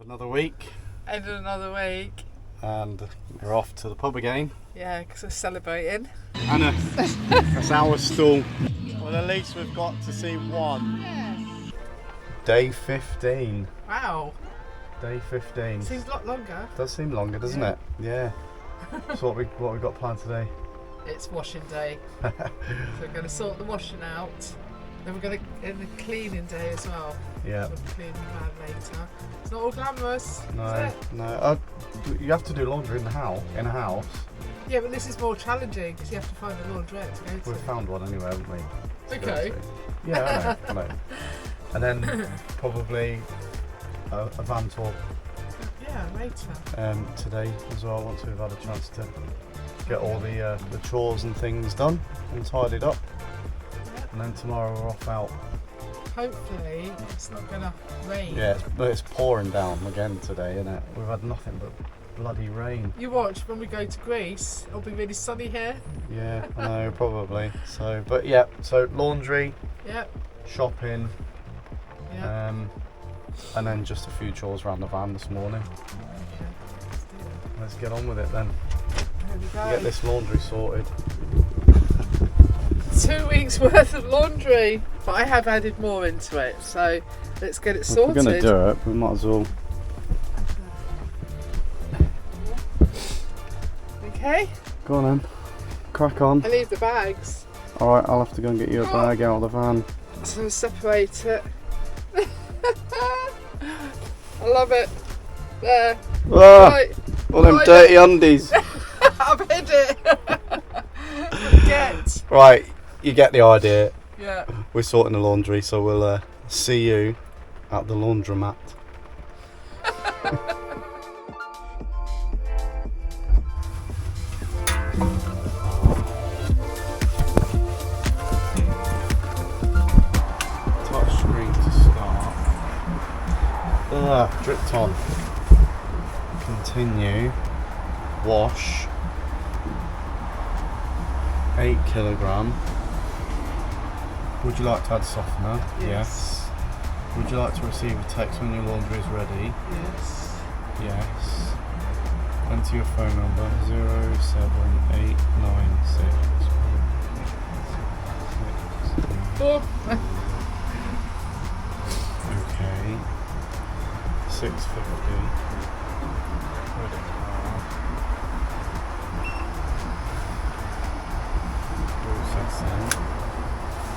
Another week. End of another week. And we're off to the pub again. Yeah, because we're celebrating. Anna, that's our stall. Well, at least we've got to see one. Yeah. Day 15. Wow. Day 15. Seems a lot longer. Does seem longer, doesn't it? Yeah. So what we got planned today? It's washing day. So we're going to sort the washing out. Then we're going to in the cleaning day as well. Yeah. We'll clean the van later. It's not all glamorous. No, is it? no. You have to do laundry in a house. Yeah, but this is more challenging because you have to find a laundrette to go to. We've found one anyway, haven't we? Okay. Yeah, I know. And then probably a van tour. Yeah, later. Today as well, once we've had a chance to get all the chores and things done and tidied up. Yep. And then tomorrow we're off out. Hopefully it's not going to rain. Yeah, it's pouring down again today, isn't it? We've had nothing but bloody rain. You watch when we go to Greece, it'll be really sunny here. Yeah, I know, probably. So, but yeah, so laundry, Yep. shopping, Yep. and then just a few chores around the van this morning. Okay, let's do it. Let's get on with it then. Here we go. Get this laundry sorted. 2 weeks worth of laundry, but I have added more into it, so let's get it sorted. If we're going to do it, we might as well. Okay, Go on then. Crack on. I leave the bags, Alright, I'll have to go and get you a bag out of the van. so separate it. I love it. There. Ah, Right. all them Right. dirty undies. I've hid it. Forget. Right, you get the idea. Yeah. We're sorting the laundry, so we'll see you at the laundromat. Touch screen to start. Dripped on. Continue. Wash. 8 kilogram. Would you like to add softener? Yes. Would you like to receive a text when your laundry is ready? Yes. Yes. Enter your phone number 07896. Oh. Okay. 650. Credit card. Processing.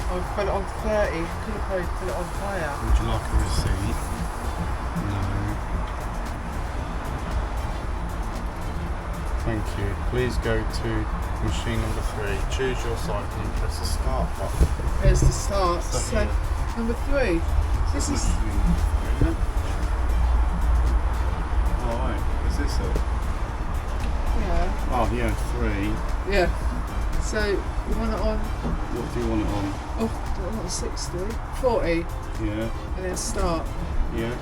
I'll put it on 30. Could have probably put it on higher. Would you like a receipt? No. Thank you. Please go to machine number 3. Choose your cycle and press the start button. There's the start. So So, here. number 3. This is. Alright, is this it? Yeah. Oh, yeah, 3. Yeah. So, you want it on. What do you want it on? Oh, do I want 60? 40. Yeah, And then start. yeah.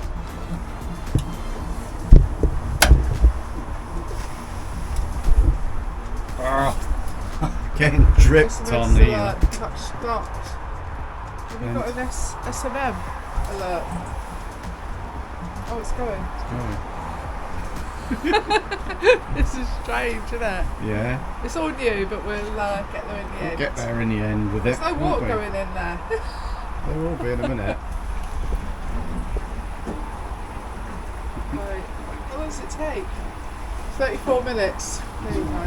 Getting dripped on SMS here. alert, touch start. Have you got an SMM alert? Oh, it's going. This is strange, isn't it? Yeah, It's all new, but we'll get there in the we'll end. get there in the end with it. There's no won't water we? going in there. There will be in a minute. Right. How long does it take? 34 minutes. There you go.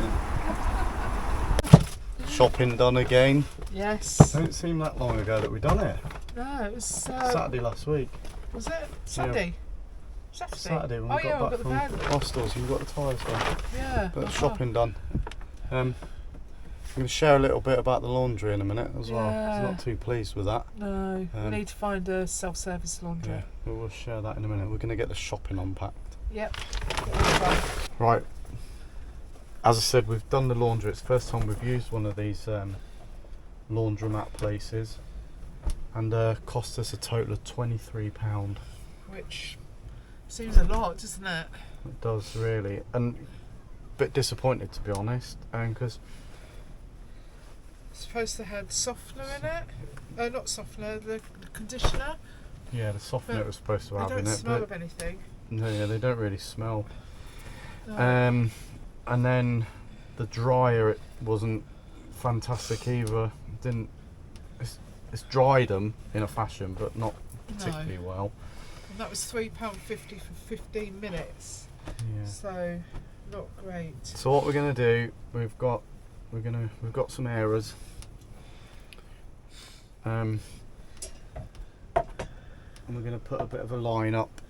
Shopping done again. Yes. Don't seem that long ago that we done it. No, it was Saturday last week. Was it Sunday? Saturday. Saturday when Oh we yeah, got we back got the from van. hostels and we got the tyres done. Yeah. But uh-huh. shopping done. I'm going to share a little bit about the laundry in a minute as well. Yeah. I'm not too pleased with that. No, we need to find a self-service laundry. Yeah, we'll share that in a minute. We're going to get the shopping unpacked. Yep. Right. As I said, we've done the laundry. It's the first time we've used one of these laundromat places, and cost us a total of £23. Which seems a lot, doesn't it? It does really, and a bit disappointed to be honest, because It's supposed to have softener in it. Not softener, the conditioner. yeah, the softener it was supposed to I have don't in it, smell but of anything. No, yeah, they don't really smell. No. And then the dryer, it wasn't fantastic either. Didn't. It's dried them in a fashion, but not particularly well. And that was £3.50 for 15 minutes. Yeah. So not great. So what we're gonna do? We've got some airers. And we're gonna put a bit of a line up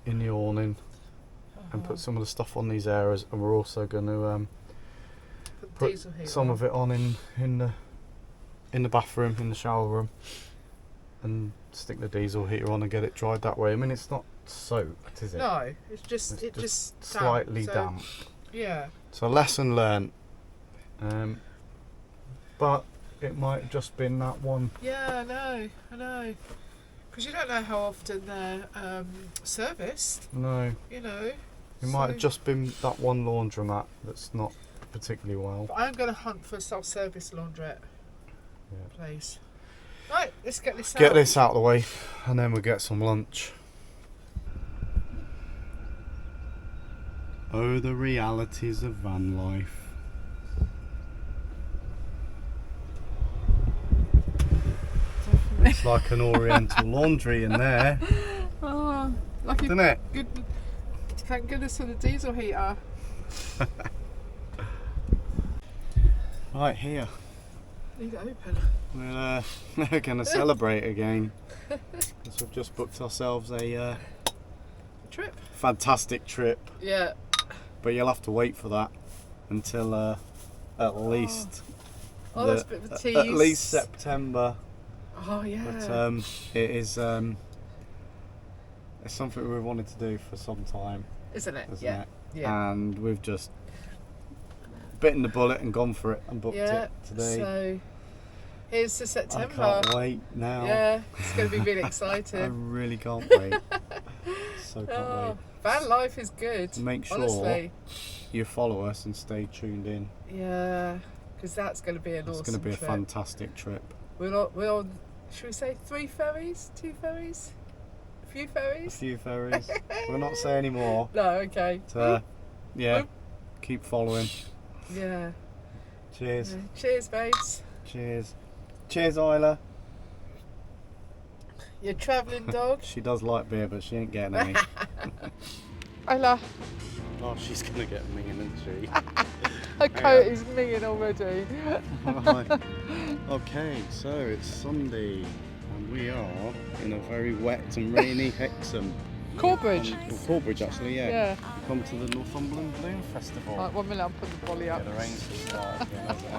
in the awning and put some of the stuff on these airers, and we're also gonna put some of it on in the bathroom, in the shower room, and stick the diesel heater on and get it dried that way. I mean, it's not soaked, is it? No, it's just slightly damp. damp. Yeah. So lesson learnt. But it might have just been that one. Yeah, I know. Because you don't know how often they're serviced. No. You know. It might have just been that one laundromat that's not particularly well. But I'm going to hunt for a self-service laundrette place. Right, let's get this out. Get this out of the way, and then we'll get some lunch. Oh, the realities of van life. Definitely. It's like an oriental laundry in there. Oh, like isn't it? Good. Thank goodness for the diesel heater. Right, here. Leave it open. We're going to celebrate again. Because we've just booked ourselves a Trip. fantastic trip. Yeah. But you'll have to wait for that until at least that's a bit of a tease. at least September. Oh yeah. But it is it's something we've wanted to do for some time, isn't it? isn't Yeah. it? Yeah. And we've just bitten the bullet and gone for it and booked it today. So here's to September. I can't wait now. Yeah, it's going to be really I exciting. really can't wait. So can't wait. Van life is good. Make sure honestly. you follow us and stay tuned in. Yeah, because that's going to be an awesome trip. It's going to be a fantastic trip. We're on, should we say 3 ferries? 2 ferries? A few ferries? A few ferries. We'll not say any more. No, okay. But, yeah, keep following. Yeah. Cheers. Yeah. Cheers, babes. Cheers. Cheers, Isla. Your travelling dog. She does like beer, but she ain't getting any. Isla. Oh, she's going to get minging, isn't she? Her coat is minging already. Right. Okay, so it's Sunday and we are in a very wet and rainy Hexham. Corbridge. Corbridge, actually, yeah. Yeah. Come to the Northumberland Balloon Festival. Right, 1 minute, I'm putting the bolly up. Yeah, the rain's just started again, hasn't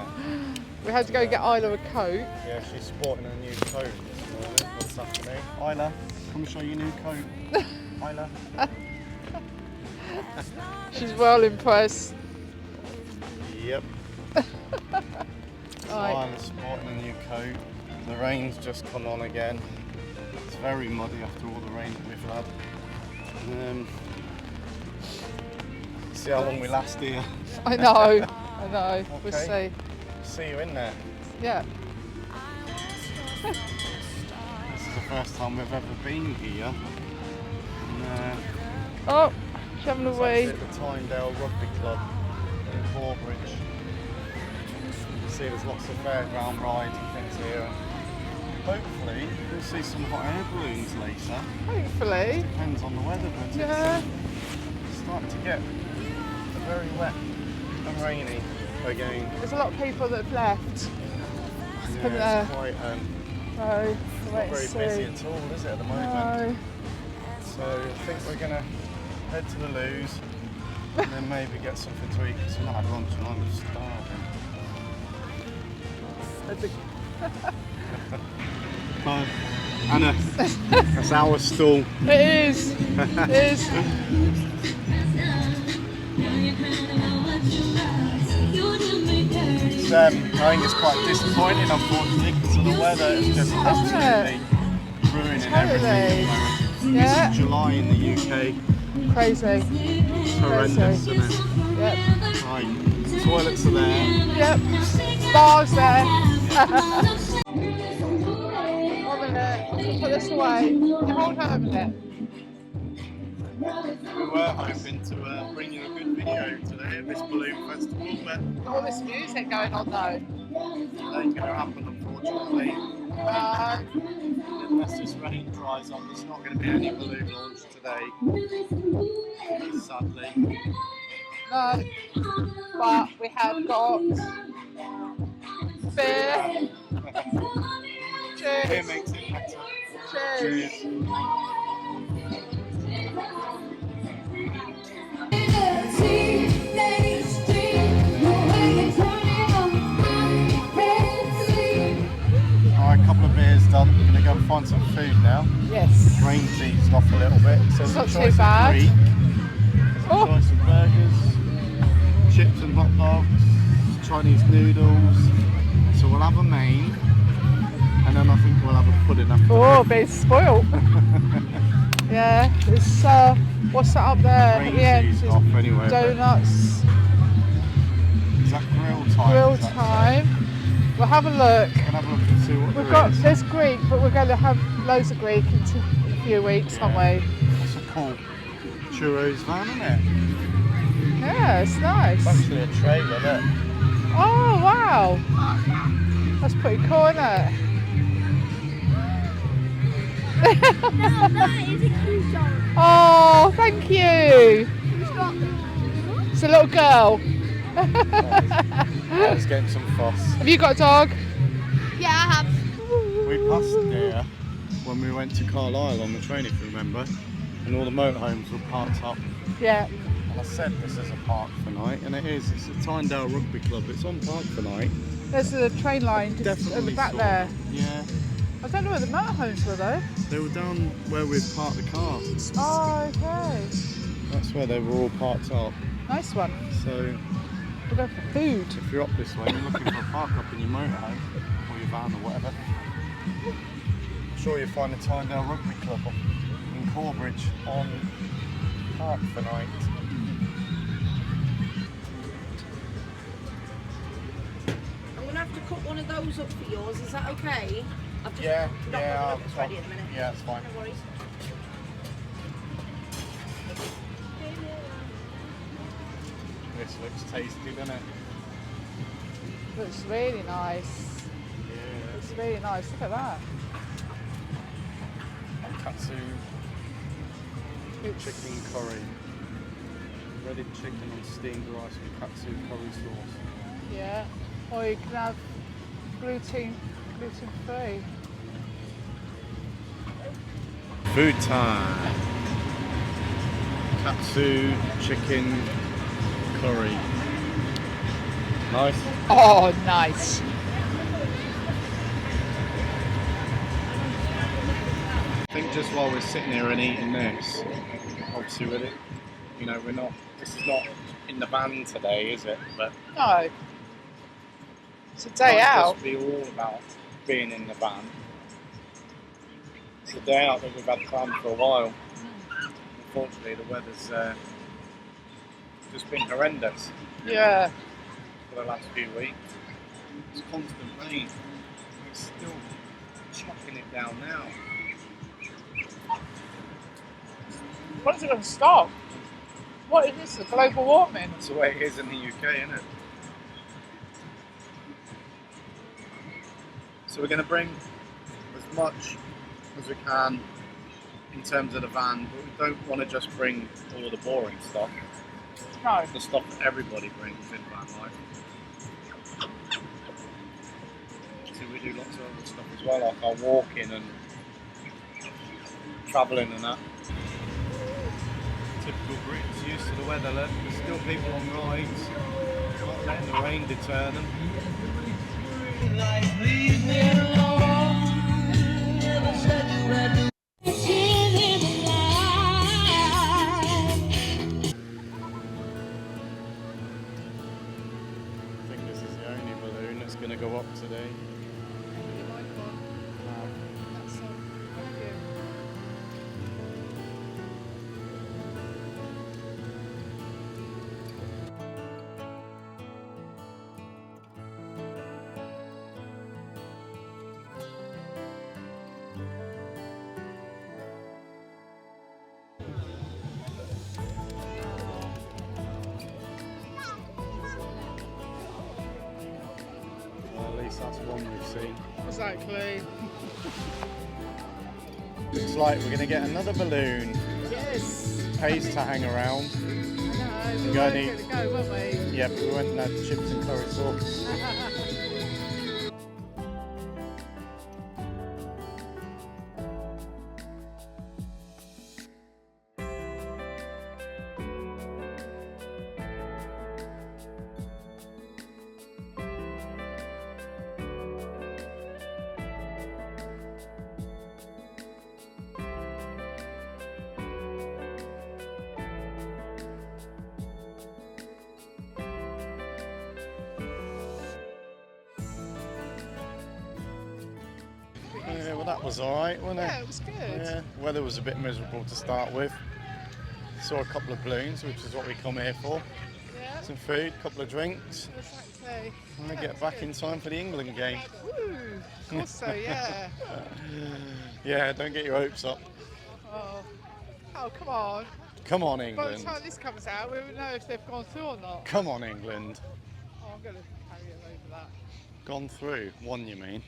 it? We had to go get Isla a coat. Yeah, she's sporting a new coat this morning, this afternoon. Isla, come show your new coat. Isla. She's well impressed. Yep. So Right. I'm sporting a new coat. The rain's just come on again. It's very muddy after all the rain that we've had. See how long we last here. I know. We'll Okay. see. See you in there. Yeah. This is the first time we've ever been here. And, Oh, she's having a it's wee. actually at the Tynedale Rugby Club in Corbridge. You can see there's lots of fairground rides and things here. Hopefully we'll see some hot air balloons later. Hopefully. Depends on the weather, but Yeah. it's starting to get very wet and rainy again. There's a lot of people that have left. Yeah, it's quite So, not wait very and see. busy at all, is it, at the moment? No. So I think we're going to head to the loos and then maybe get something to eat because we've not had lunch and I'm starving. Anna, that's our stall. It is. It is. I think it's quite disappointing, unfortunately, because of the weather. It's just absolutely ruining everything at the moment. Yeah. This is July in the UK. Crazy. It's horrendous, isn't it? Yep. Right, toilets are there. Yep. Bars there. 1 minute. I'm going to put this away. Hold her a minute. We were hoping to bring you a good video today at this balloon festival, but All this music going on though. that ain't going to happen, unfortunately. Unless this rain dries up, there's not going to be any balloon launch today, sadly. No, but we have got beer. Beer Cheers. makes it better. Cheers. Cheers. Alright, a couple of beers done. I'm going to go and find some food now. Yes. Rain's eased off a little bit. So It's not there's a too choice bad. of Greek, Oh. choice of burgers, chips and hot dogs, Chinese noodles. So we'll have a main, and then I think we'll have a pudding after Oh, that. being spoilt. Yeah, it's what's that up there? Rain's Yeah, eased off anyway. but donuts. Is that grill time? Grill does that say? time. We'll have a look. We're gonna have a look and see what We've there got is. there's Greek, but we're going to have loads of Greek in a few weeks, aren't we? That's a cool churros van, isn't it? Yeah, it's nice. It's actually a trailer, look. Oh wow, that's pretty cool, isn't it? That is a cute dog. Oh, thank you. Who's got them? It's a little girl. Let's get some fuss. Have you got a dog? Yeah, I have. We passed there when we went to Carlisle on the train, if you remember, and all the motorhomes were parked up. Yeah. And I said this is a park for night, and it is. It's a Tyndale Rugby Club. It's on park for night. There's a train line just at the Definitely back saw there. them. Yeah, I don't know where the motorhomes were though. they were down where we'd parked the car. Oh, okay. That's where they were all parked up. Nice one. So We'll go for food. if you're up this way and you're looking for a park up in your motorhome or your van or whatever, I'm sure you'll find the Tyndale Rugby Club in Corbridge on park for night. I'm going to have to cut one of those up for yours, is that okay? I've just Yeah, not yeah, got one up, it's ready at the minute. yeah, it's fine. No worries. This looks tasty, doesn't it? Looks really nice. Yeah. It's really nice. Look at that. Katsu It's chicken curry. Breaded chicken on steamed rice with katsu curry sauce. Yeah. Or you can have gluten free. Food time. Katsu chicken curry. Nice. Oh, nice. I think just while we're sitting here and eating this, obviously with it, you know, this is not in the van today, is it? But No. It's a it day might out. just be all about being in the van. It's a day out that we've had planned for a while. Unfortunately, the weather's just been horrendous Yeah. for the last few weeks. It's constant rain. It's still chucking it down now. When is it going to stop? What is this? The global warming? That's the way it is in the UK, isn't it? So we're going to bring as much as we can in terms of the van, but we don't want to just bring all the boring stuff. No. The stuff that everybody brings in van life. So we do lots of other stuff as well, like our walking and travelling and that. Typical Brits, used to the weather, look. There's still people on rides, not letting the rain deter them. I think this is the only balloon that's going to go up today. one we've seen. Exactly. Looks like we're going to get another balloon. Yes. Pays to hang around. I know. We We're were going going to go, weren't we? Yeah, but we went and had chips and curry sauce. Yeah, well that was alright, wasn't it? Yeah, it was good. Yeah, weather was a bit miserable to start with. Saw a couple of balloons, which is what we come here for. Yeah. Some food, a couple of drinks. Exactly. And we Yeah, get it was back good. in time for the England game. Woo! Of course so, yeah. Yeah, don't get your hopes up. Oh, come on. Come on, By the England. time this comes out, we won't know if they've gone through or not. Come on, England. Oh, I'm going to carry it over that. Gone through. One, you mean?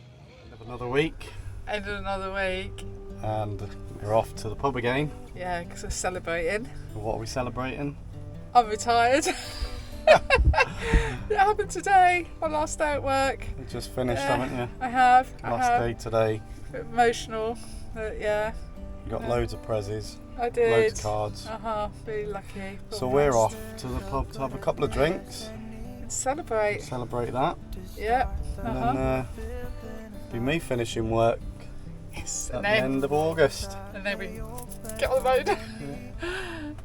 End of another week. End of another week. And we're off to the pub again. Yeah, because we're celebrating. What are we celebrating? I'm retired. It happened today, my last day at work. You just finished, Yeah, haven't you? I have. Last day today. A bit emotional, but yeah, You got Yeah. loads of prezzies, I did. loads of cards. Really lucky. So we're off to the pub to have a couple of drinks, Celebrate. celebrate that, Yeah. and then be me finishing work Yes. at And the then, end of August. and then we get on the road.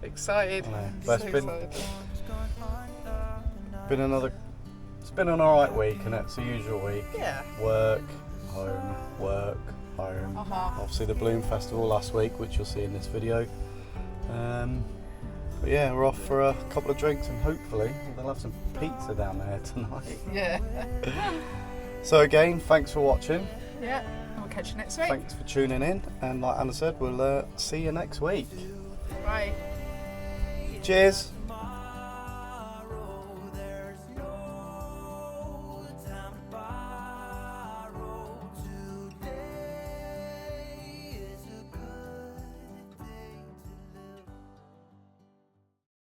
Excited. I know. So But it's excited. It's been an alright week, and it's a usual week. Yeah. Work, home, work, home. Obviously the Bloom Festival last week, which you'll see in this video. But yeah, we're off for a couple of drinks, and hopefully they'll have some pizza down there tonight. Yeah. So again, thanks for watching. Yeah. And we'll catch you next week. Thanks for tuning in, and like Anna said, we'll see you next week. Bye. Cheers.